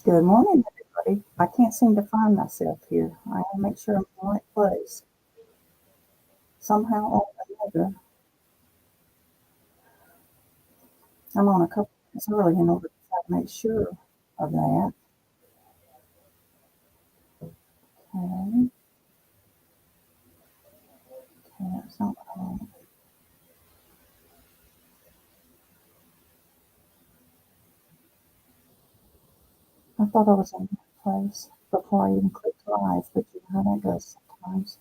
Good morning, everybody. I can't seem to find myself here. I want to make sure I'm in the right place. Somehow or another, I'm on a couple minutes early in order to try to make sure of that. Okay, okay, that's not what I want. I thought I was in the right place before I even clicked live, but you know how that goes sometimes.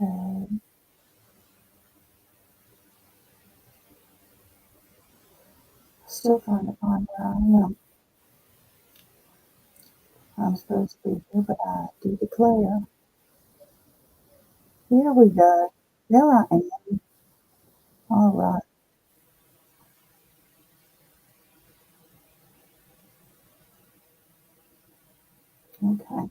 Okay, still trying to find where I am. I'm supposed to be here, but I do declare. Here we go. There I am. All right. Okay.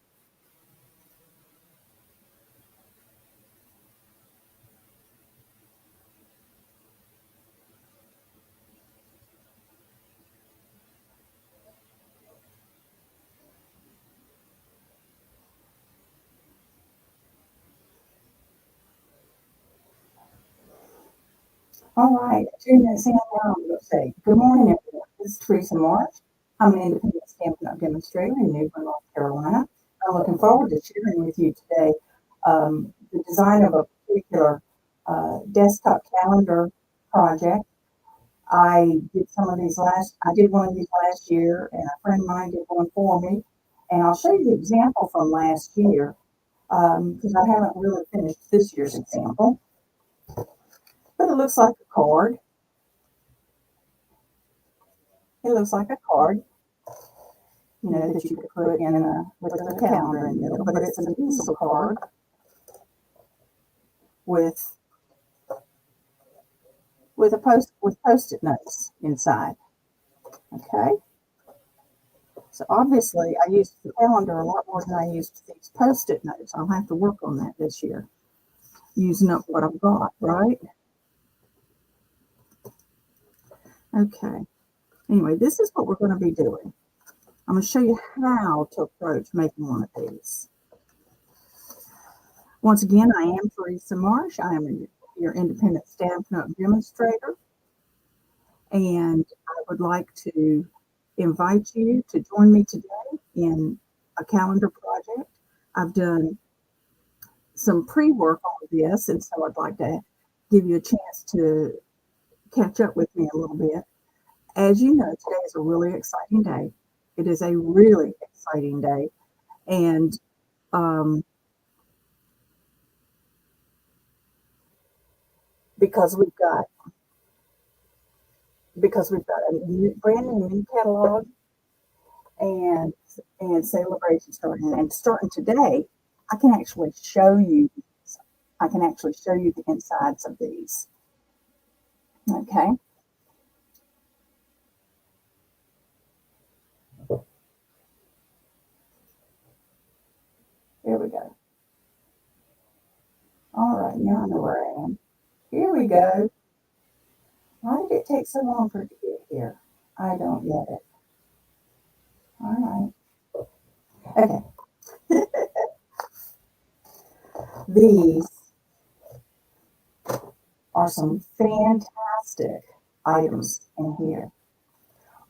All right, 2 minutes in now, I'm going to say, good morning, everyone. This is Teresa March. I'm an independent Stampin' Up! Demonstrator in New Bern, North Carolina. I'm looking forward to sharing with you today the design of a particular desktop calendar project. I did one of these last year, and a friend of mine did one for me. And I'll show you the example from last year because I haven't really finished this year's example. But it looks like a card. It looks like a card, that you could put in with a calendar in the middle, but it's an easel card with with post-it notes inside. Okay, so obviously I used the calendar a lot more than I used these post-it notes. I'll have to work on that this year, using up what I've got, right? Okay. Anyway, this is what we're going to be doing. I'm going to show you how to approach making one of these. Once again, I am Teresa Marsh. I am your independent Stampin' Up! Demonstrator. And I would like to invite you to join me today in a calendar project. I've done some pre-work on this, and so I'd like to give you a chance to catch up with me a little bit. As you know, today is a really exciting day. It is a really exciting day, and um, because we've got a brand new mini catalog and celebration starting today. I can actually show you. I can actually show you the insides of these. Okay. Here we go. All right, now I know where I am. Here we go. Why did it take so long for it to get here? I don't get it. All right. Okay. These are some fantastic items in here.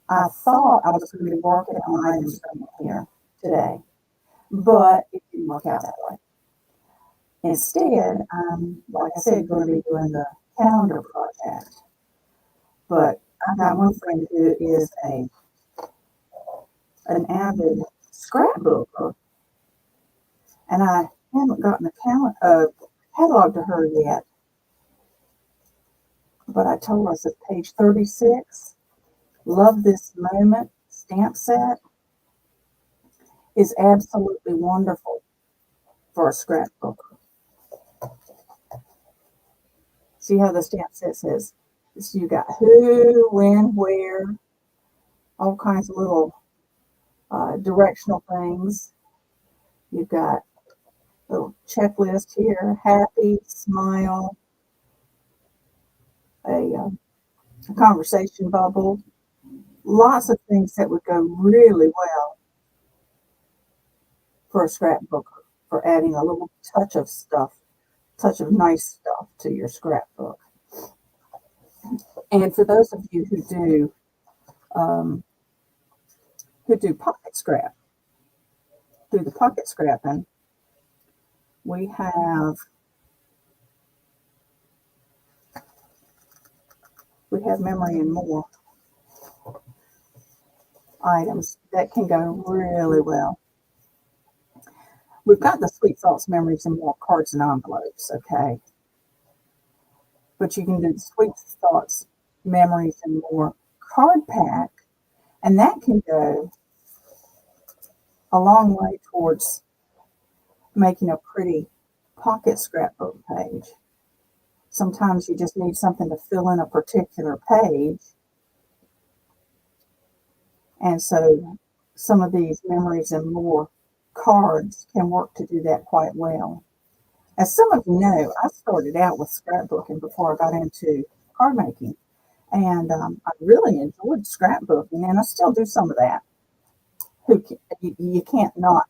I thought I was going to be working on items from here today, but it didn't work out that way. Instead, I'm, like I said, going to be doing the calendar project. But I've got one friend who is an avid scrapbooker, and I haven't gotten catalog to her yet. But I told her, I said, page 36, love this moment stamp set is absolutely wonderful for a scrapbooker. See how the stamp set says, so you got who, when, where, all kinds of little directional things. You've got a little checklist here, happy, smile, a conversation bubble, lots of things that would go really well for a scrapbooker, for adding a little touch of nice stuff to your scrapbook. And for those of you um, who do pocket scrap, do the pocket scrapping, we have Memory and More items that can go really well. We've got the Sweet Thoughts, Memories and More cards and envelopes, okay? But you can do the Sweet Thoughts, Memories and More card pack, and that can go a long way towards making a pretty pocket scrapbook page. Sometimes you just need something to fill in a particular page. And so some of these Memories and More cards can work to do that quite well. As some of you know, I started out with scrapbooking before I got into card making. And I really enjoyed scrapbooking, and I still do some of that. You can't not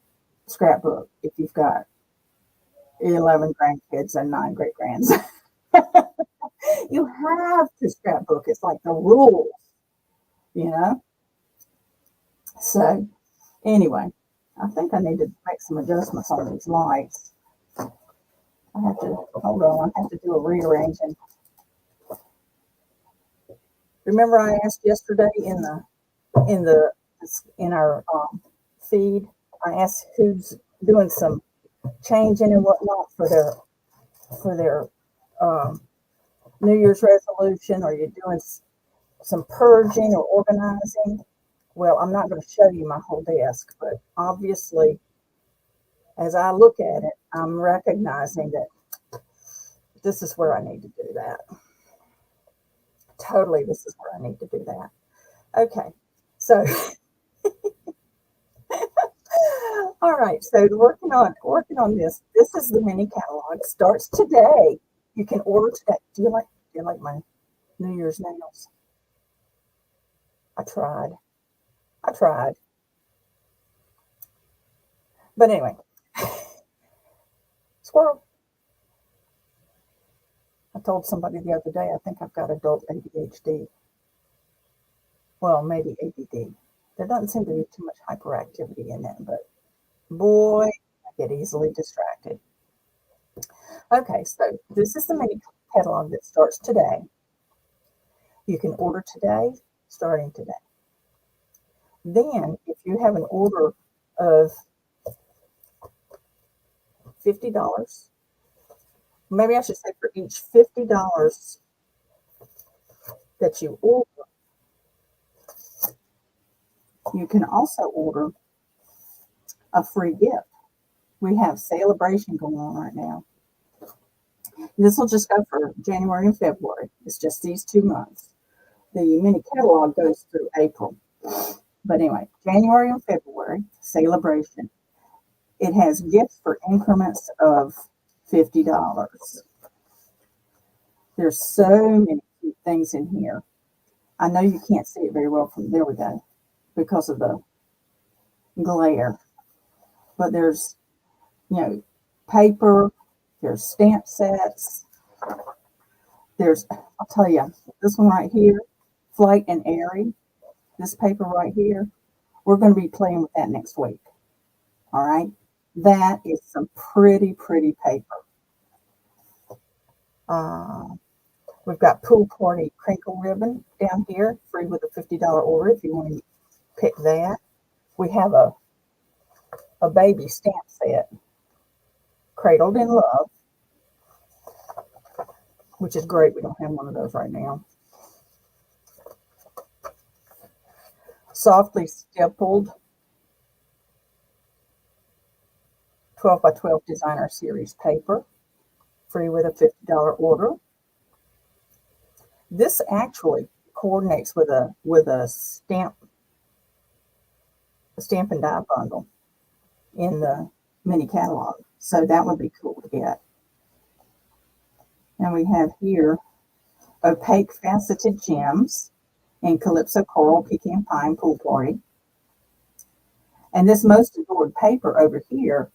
scrapbook if you've got 11 grandkids and 9 great grands. You have to scrapbook. It's like the rules, you know? So, anyway, I think I need to make some adjustments on these lights. I have to, hold on, I have to do a rearranging. Remember I asked yesterday in our feed, I asked who's doing some changing and whatnot for their New Year's resolution. Are you doing some purging or organizing? Well, I'm not going to show you my whole desk, but obviously, as I look at it, I'm recognizing that this is where I need to do that. Totally, this is where I need to do that. Okay, so all right, so working on this. This is the mini catalog. Starts today. You can order today. Do you like my New Year's nails? I tried. But anyway, squirrel. I told somebody the other day I think I've got adult ADHD. Well, maybe ADD. There doesn't seem to be too much hyperactivity in it, but boy, I get easily distracted. Okay, so this is the mini catalog that starts today. You can order today, starting today. Then, if you have an order of $50, maybe I should say for each $50 that you order, you can also order a free gift. We have celebration going on right now. This will just go for January and February. It's just these 2 months. The mini catalog goes through April. But anyway, January and February, celebration. It has gifts for increments of $50. There's so many cute things in here. I know you can't see it very well from there we go because of the glare. But there's, paper, there's stamp sets. I'll tell you, this one right here, Flight and Airy, this paper right here, we're going to be playing with that next week. All right. That is some pretty paper. We've got Pool Party Crinkle Ribbon down here, free with a $50 order if you want to pick that. We have a baby stamp set, Cradled in Love, which is great. We don't have one of those right now. Softly Stippled 12 by 12 Designer Series paper, free with a $50 order. This actually coordinates with a stamp Stampin' Die bundle in the mini catalog. So that would be cool to get. And we have here Opaque Faceted Gems in Calypso Coral Pecan Pine Pool Party. And this Most Adored paper over here,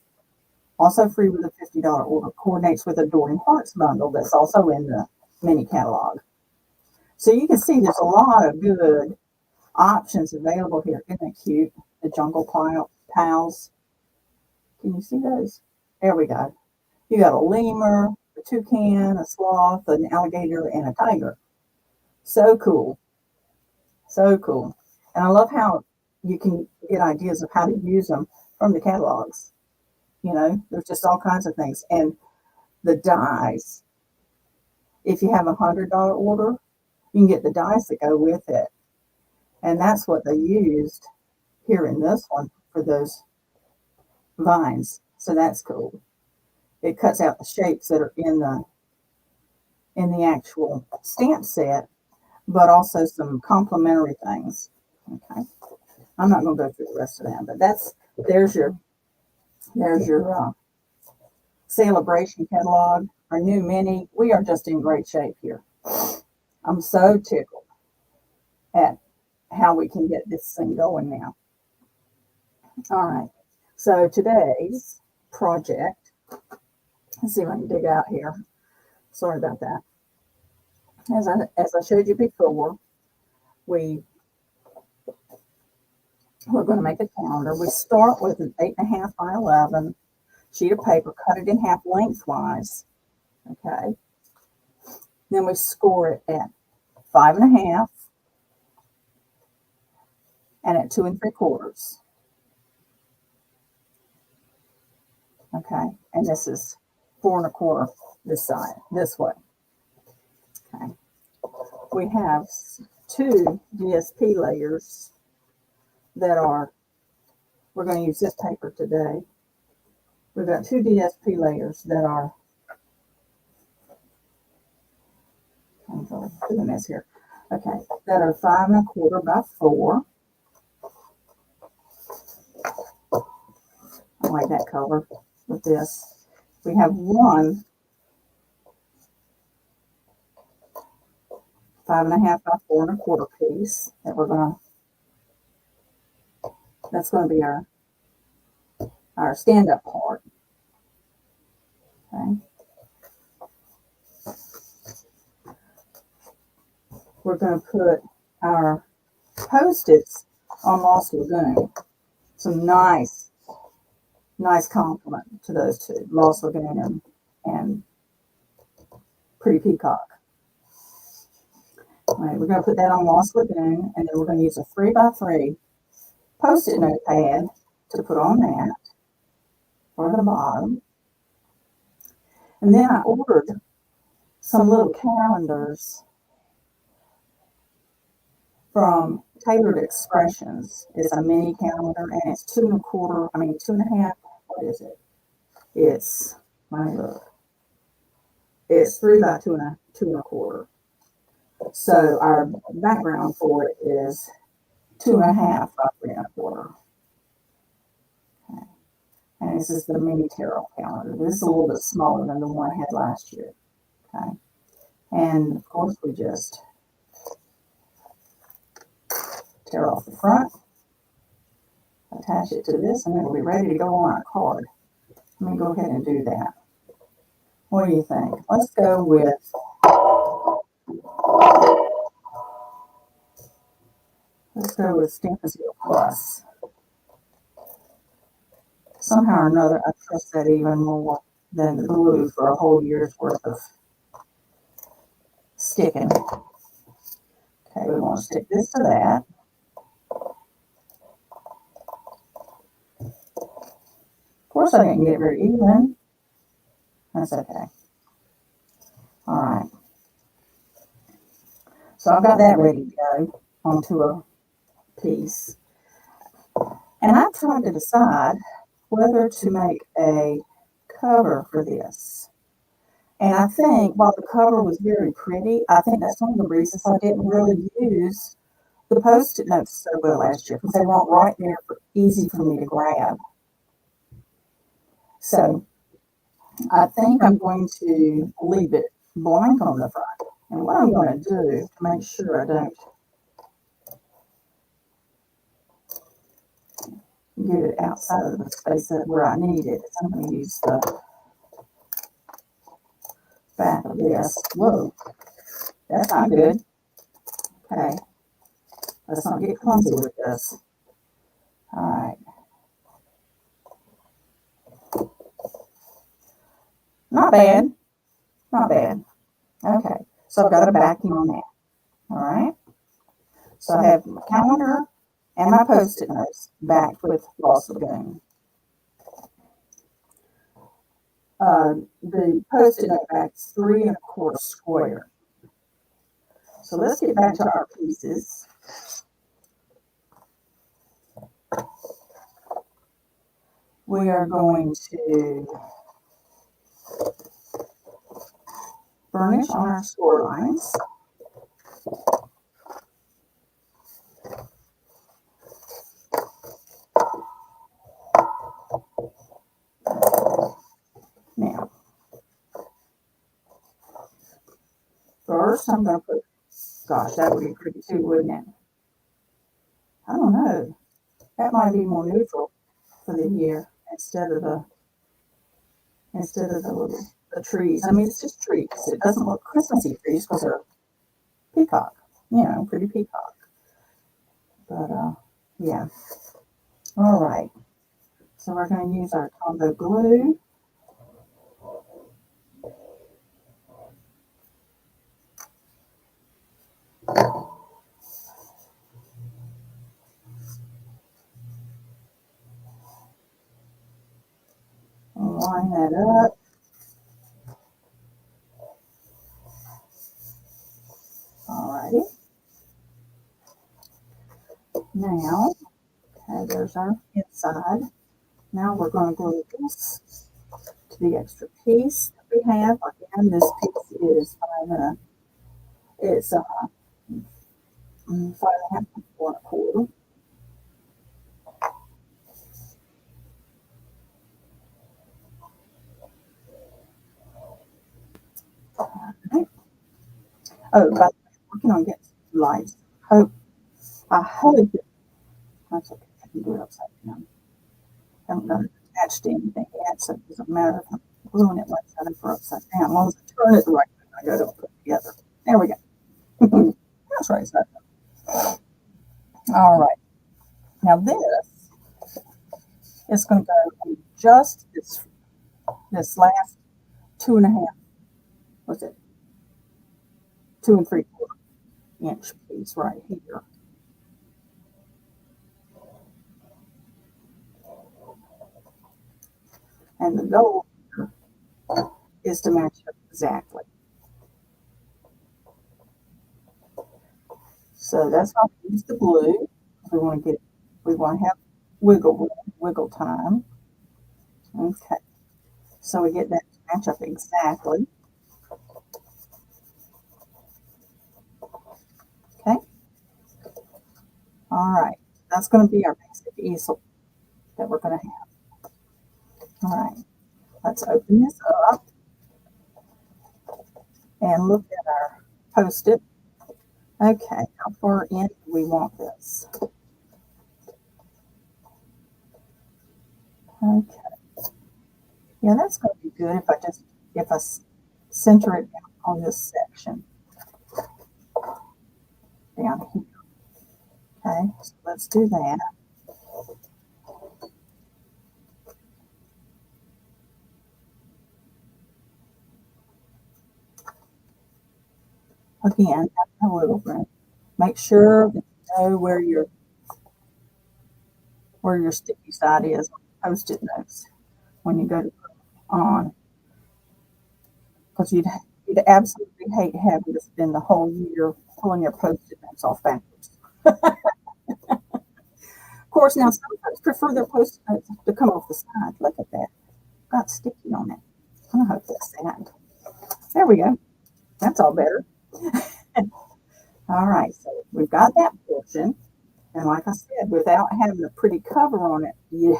also free with a $50 order, coordinates with Adoring Hearts bundle that's also in the mini catalog. So you can see there's a lot of good options available here. Isn't that cute? The Jungle Pals. Can you see those? There we go. You got a lemur, a toucan, a sloth, an alligator, and a tiger. So cool. So cool. And I love how you can get ideas of how to use them from the catalogs. You know, there's just all kinds of things. And the dies, if you have a $100 order, you can get the dies that go with it. And that's what they used here in this one for those vines. So that's cool. It cuts out the shapes that are in the actual stamp set, but also some complementary things. Okay. I'm not going to go through the rest of that, but there's your celebration catalog, our new mini. We are just in great shape here. I'm so tickled at how we can get this thing going now. All right. So today's project, let's see if I can dig out here. Sorry about that. As I showed you before, we're going to make a calendar. We start with an 8.5 by 11 sheet of paper, cut it in half lengthwise. Okay. Then we score it at 5.5 and at 2 3/4. Okay. And this is 4 1/4 this side, this way. Okay. We have 2 DSP layers that we're going to use this paper today. We've got 2 DSP layers that are, I'm doing this here. Okay, that are 5 1/4 by 4. I like that color with this. We have one 5.5 by 4 1/4 piece that that's going to be our stand-up part. Okay. We're going to put our Post-its on Lost Lagoon. Some nice compliment to those two, Lost Lagoon and Pretty Peacock. All right, we're going to put that on Lost Lagoon, and then we're going to use a 3 by 3 Post-it notepad to put on that for the bottom. And then I ordered some little calendars from Tailored Expressions. It's a mini calendar, and it's 2 1/4, 2.5. What is it? It's, let me look. It's 3 by 2 1/4. So our background for it is 2.5 by 3 1/4. Okay. And this is the mini tarot calendar. This is a little bit smaller than the one I had last year. Okay. And of course we just tear off the front, attach it to this, and it'll be ready to go on our card. Let me go ahead and do that. What do you think? Let's go with Stampin' Seal Plus. Somehow or another, I trust that even more than the glue for a whole year's worth of sticking. Okay, we want to stick this to that. Of course, I didn't get it very even. That's okay. All right. So I've got that ready to go onto a piece. And I've tried to decide whether to make a cover for this. And I think while the cover was very pretty, I think that's one of the reasons I didn't really use the Post-it notes so well last year because they weren't right there, easy for me to grab. So I think I'm going to leave it blank on the front. And what I'm going to do to make sure I don't get it outside of the space where I need it, I'm going to use the back of this. Whoa, that's not good. Okay, let's not get clumsy with this. All right. Not bad. Not bad. Okay, so I've got a backing on that. All right. So I have my calendar and my Post-it notes backed with Floss Lagoon. The Post-it note back's 3 1/4 square. So let's get back to our pieces. We are going to burnish on our score lines. Now, first I'm going to put, gosh, that would be pretty too, wouldn't it? I don't know. That might be more neutral for the year instead of the trees. I mean, it's just trees. It doesn't look Christmassy trees because they're peacock, pretty peacock. But yeah. All right. So we're going to use our Tombow glue. And line that up. Alrighty. Now, okay, there's our inside. Now we're going to glue this to the extra piece that we have. Again, this piece is 5 1/2 by 4 1/4. Right. Oh, by the way, I'm working on getting some lights. I hope that's okay. I can do it upside down. I haven't got it attached to anything yet, so it doesn't matter if I'm gluing it right side up or upside down. As long as I turn it the right way, I go to put it together. There we go. That's right side up. All right. Now this is going to go in just this last 2 1/2. What's it? 2 3/4 inch piece right here. And the goal here is to match it exactly. So that's why we use the glue. We want to have wiggle time. Okay. So we get that to match up exactly. Okay. All right. That's going to be our basic easel that we're going to have. All right. Let's open this up and look at our Post-it. Okay. How far in do we want this? Okay. Yeah, that's going to be good if I center it on this section down here. Okay, so let's do that. Again, a little bit. Make sure that you know where your sticky side is on Post-it notes when you go to put it on, because you'd absolutely hate having to spend the whole year pulling your Post-it notes off backwards. Of course, now some folks prefer their Post-it notes to come off the side. Look at that. Got sticky on it. I hope that's that. There we go. That's all better. All right, so we've got that portion. And like I said, without having a pretty cover on it, you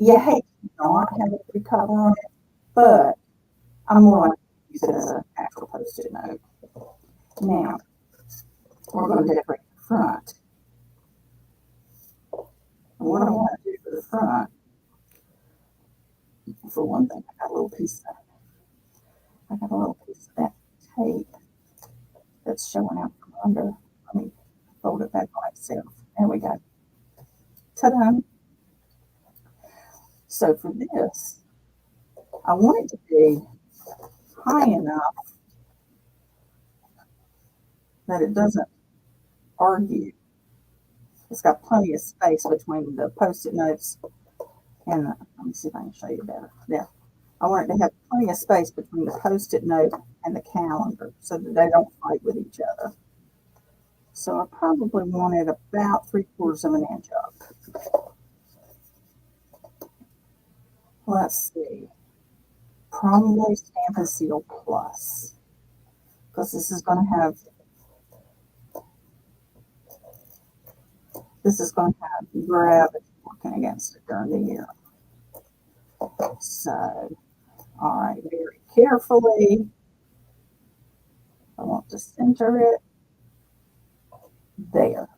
you hate to not have a pretty cover on it, but I'm more likely to use it as an actual post-it note. Now we're going to decorate the front. And what I want to do for the front, for one thing, I got a little piece of that tape that's showing out from under. Let me fold it back by itself. There we go. Ta-da! So for this, I want it to be high enough that it doesn't argue. It's got plenty of space between the post-it notes and let me see if I can show you better. There. I want it to have plenty of space between the post-it note and the calendar so that they don't fight with each other. So I probably want it about 3/4 of an inch up. Let's see. Probably Stampin' Seal Plus, because this is going to have gravity working against it during the year. So, all right, very carefully, I want to center it there.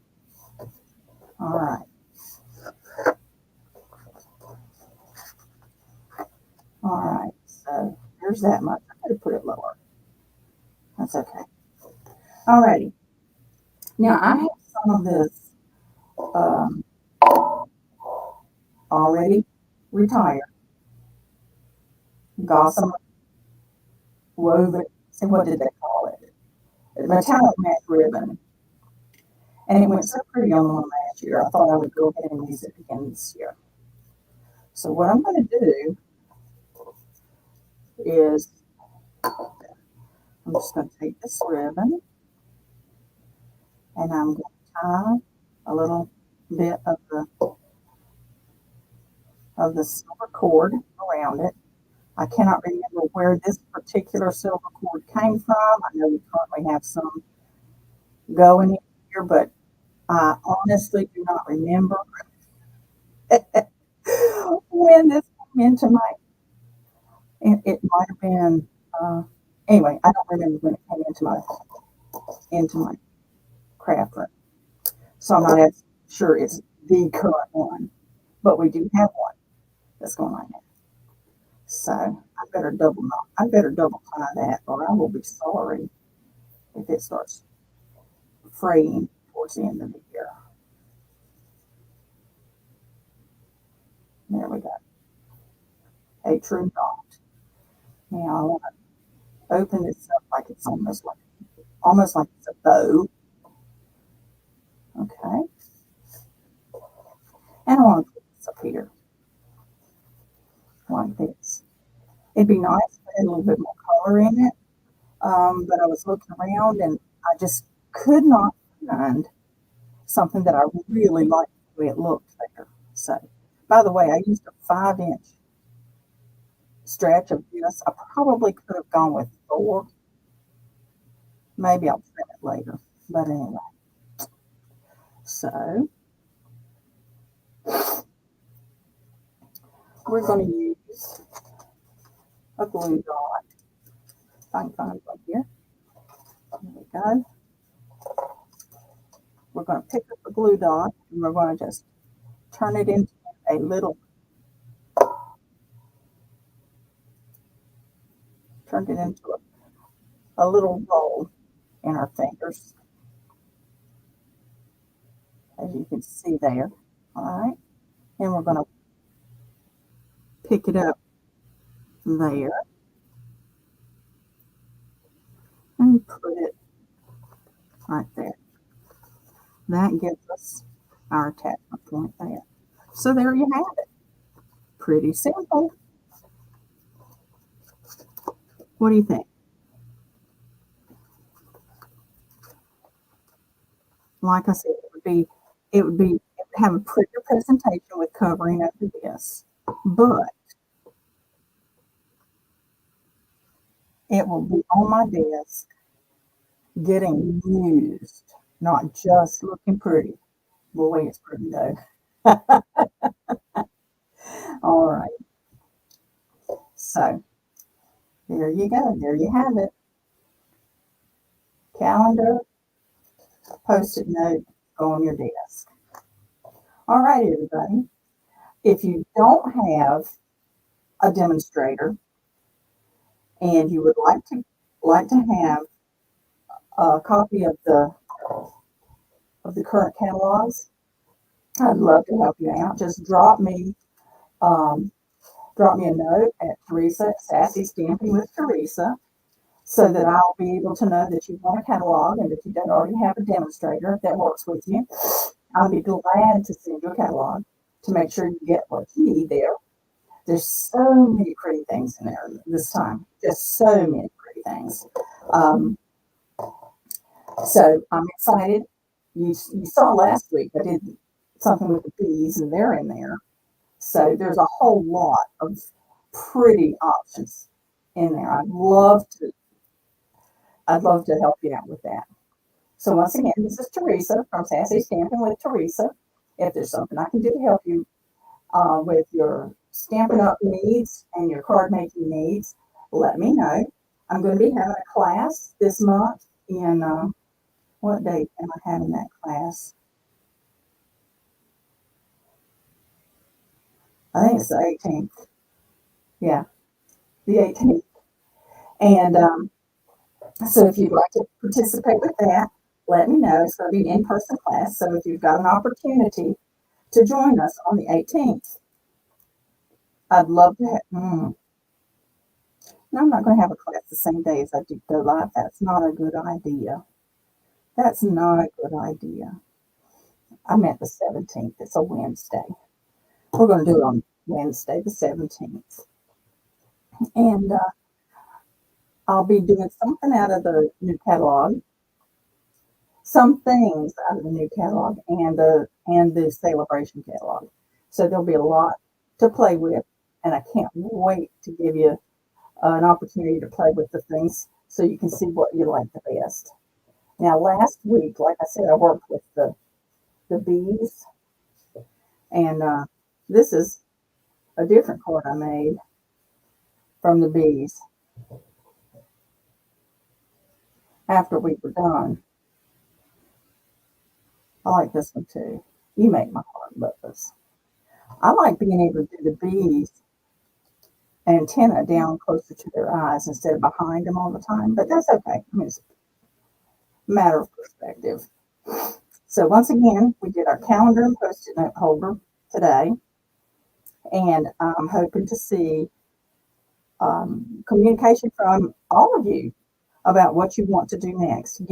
All right. All right, so there's that much. I could have put it lower. That's okay. All righty. Now I have some of this already retired gossamer woven. See, what did they call it? Metallic matte ribbon. And it went so pretty on the one last year. I thought I would go ahead and use it again this year. So what I'm going to do is I'm just going to take this ribbon and I'm going to tie a little bit of the silver cord around it. I cannot remember where this particular silver cord came from. I know we currently have some going here, but I honestly do not remember when this came into my, it might have been, anyway, I don't remember when it came into my craft room. So I'm not as sure it's the current one, but we do have one that's going like that. So I better double tie that, or I will be sorry if it starts fraying towards the end of the year. There we go. A true knot. Now I want to open this up like it's almost like it's a bow. Okay. And I want to put this up here like this. It'd be nice if I had a little bit more color in it. But I was looking around and I just could not find something that I really liked the way it looked there. So, by the way, I used a 5-inch stretch of this. I probably could have gone with 4. Maybe I'll trim it later. But anyway, so we're going to use a glue dot. If I can find one here. There we go. We're going to pick up a glue dot and we're going to just turn it into a little, a little roll in our fingers, as you can see there. All right. And we're going to pick it up there and put it right there. That gives us our attachment point there. So there you have it. Pretty simple. What do you think? Like I said, it would have a prettier presentation with covering over this, but it will be on my desk getting used, not just looking pretty. Boy, it's pretty though. All right. So there you go. There you have it. Calendar, post-it note, go on your desk. All right, everybody. If you don't have a demonstrator and you would like to have a copy of the current catalogs, I'd love to help you out. Just um, drop me a note at Teresa at Sassy Stamping with Teresa, so that I'll be able to know that you want a catalog, and if you don't already have a demonstrator that works with you, I'll be glad to send you a catalog to make sure you get what you need there. There's so many pretty things in there this time, just so many pretty things. Um, so I'm excited. You saw last week I did something with the bees, and they're in there. So there's a whole lot of pretty options in there. I'd love to help you out with that. So once again, this is Teresa from Sassy Stamping with Teresa. If there's something I can do to help you with your Stampin' Up! Needs and your card making needs, let me know. I'm going to be having a class this month in, what date am I having that class? I think it's the 18th. Yeah, the 18th. And so if you'd like to participate with that, let me know. It's going to be an in-person class. So if you've got an opportunity to join us on the 18th, I'd love to have. No, I'm not going to have a class the same day as I do go live. That's not a good idea. That's not a good idea. I meant the 17th. It's a Wednesday. We're going to do it on Wednesday, the 17th. And I'll be doing something out of the new catalog, some things out of the new catalog, and the celebration catalog. So there'll be a lot to play with, and I can't wait to give you an opportunity to play with the things so you can see what you like the best. Now, last week, like I said, I worked with the bees, and this is a different card I made from the bees after we were done. I like this one too. You make my heart buzz. I like being able to do the bees antenna down closer to their eyes instead of behind them all the time, but that's okay. I mean, it's a matter of perspective. So once again, we did our calendar and post-it note holder today, and I'm hoping to see communication from all of you about what you want to do next.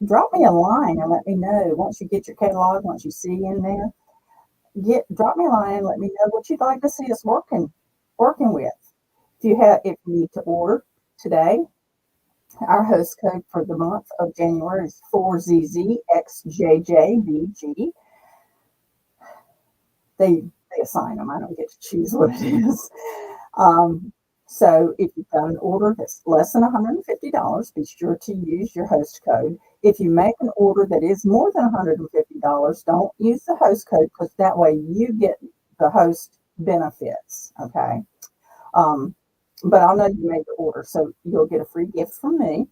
Drop me a line and let me know once you get your catalog, once you see in there. Drop me a line and let me know what you'd like to see us working with. If you need to order today, our host code for the month of January is 4ZZXJJBG. They assign them. I don't get to choose what it is. So if you've got an order that's less than $150, be sure to use your host code. If you make an order that is more than $150, don't use the host code, because that way you get the host benefits. Okay. But I'll know you made the order, so you'll get a free gift from me.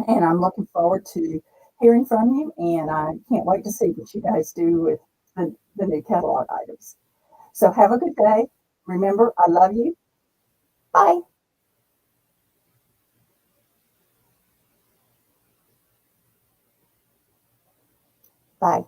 And I'm looking forward to hearing from you, and I can't wait to see what you guys do with the new catalog items. So have a good day. Remember, I love you. Bye. Bye.